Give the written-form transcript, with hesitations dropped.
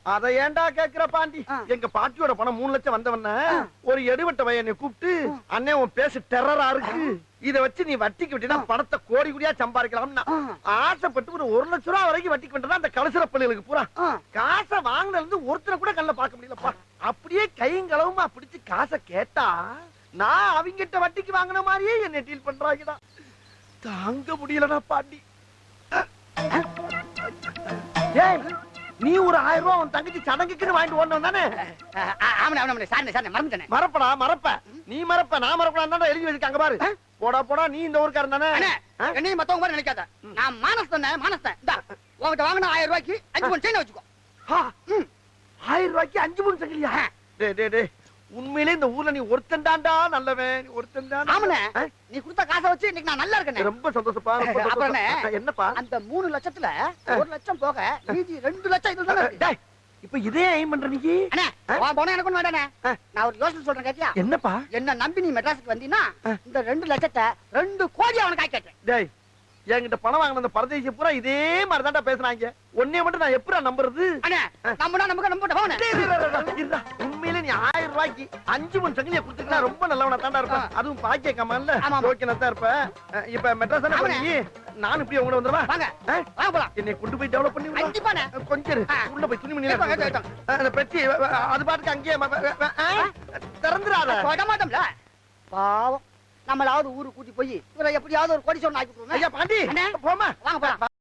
அத ஏன்டா கேக்குற பாண்டி? எங்க பாட்டியோட பணம் 3 லட்சம் வந்தவன ஒரு எடுவட்ட பையனை கூப்பிட்டு, அண்ணே உன் பேசு டெரரா இருக்கு, இத வச்சு நீ வட்டிக்கு விட்டா பணத்தை கோடி கோடியா சம்பாதிக்கலாம்னா ஆசைப்பட்டு ஒரு 1 லட்சம் ரூபாய் வரைக்கும் வட்டிக்கு விட்டா அந்த கலசர பள்ளிகளுக்கு பூரா காசை வாங்கினதுல இருந்து ஒருத்தரை கூட கண்ணில் பார்க்க முடியலப்பா. அப்படியே கைங்களவுமா பிடிச்சு காசை கேட்டா நான் அவங்கிட்ட வட்டிக்கு வாங்கின மாதிரியே என்ன டீல் பண்றாங்கடா. தாங்க முடியலடா பாண்டி. ஏய், நீ ஒரு 1000 ரூபாய் உன் தங்கச்சி சடங்குக்குன்னு வாங்கிட்டு ஓடணும் தானே? மறப்படா மறப்ப. நீ மறப்ப நான் மறப்படா எழுதி வச்சிருக்காங்க பாரு. போடா போடா, நீ இந்த ஊருக்காரன் தானே? என்னையும் மத்தவங்க மாதிரி நினைக்காத. நான் மானஸ்தன் மானஸ்தன். உங்ககிட்ட வாங்கின 1000 ரூபாய்க்கு 5 பவுன் செயின் வச்சுக்கோ. 1000 ரூபாய்க்கு 5 பவுன் சங்கிலியா? டே உண்மையிலே இந்த ஊர்ல நீ ஒருத்தன்டாண்டா நல்லவன், ஒருத்தன்டாண்டா. ஆமாண்ணே, நீ கொடுத்த காசை வச்சு இன்னைக்கு நான் நல்லா இருக்கேன். ரொம்ப சந்தோஷப்பா. என்னப்பா அந்த 3 லட்சத்துல 1 லட்சம் போக மீதி 2 லட்சம் இதுல தானே இருக்கு. இப்ப இதே ஐம் பண்ற நீ? அண்ணே, வா போனா எனக்கு ஒண்ணு வேண்டானே. நான் ஒரு யோசனை சொல்றேன் கேட்டியா? என்னப்பா? என்ன நம்பி நீ மெட்ராஸுக்கு வந்தீனா இந்த 2 லட்சத்தை 2 கோடி அவனுக்கு ஆக்கிட்டேன். டேய், என்கிட்ட பணம் வாங்கின அந்த பரதேசி பூரா இதே மாதிரி தான்டா பேசுறாங்க. உன்னைய மட்டும் நான் எப்படா நம்புறது? அண்ணே, நம்புனா நமக்கு நம்ப போனே. உண்மையிலே நீ 1000 ரூபாய்க்கு 5 பவுன் சங்கிலியை கொடுத்துட்டா ரொம்ப நல்லவனா தான்டா இருப்ப. அதுவும் பாக்கிய கமான்ல ஓகேனா தான் இருப்ப. இப்ப மெட்ராஸ் தானே போறீங்க? நான் இப்படி உங்கள வந்துறவா? வாங்க வாங்க போலாம். என்னை கொண்டு போய் டெவலப் பண்ணி விடு. கண்டிப்பானே. கொஞ்சம் உள்ள போய் துணி மணி அந்த பெட்டி அது பாட்டுக்கு அங்கேயே திறந்துறாத. போட மாட்டோம்ல. பாவம், நம்மளாவது ஊருக்கு கூட்டி போய் இவரை எப்படியாவது ஒரு கோடீஸ்வரன் ஆக்கி விட்டுருவோம். ஐயா பாண்டி, போமா வாங்க போலாம்.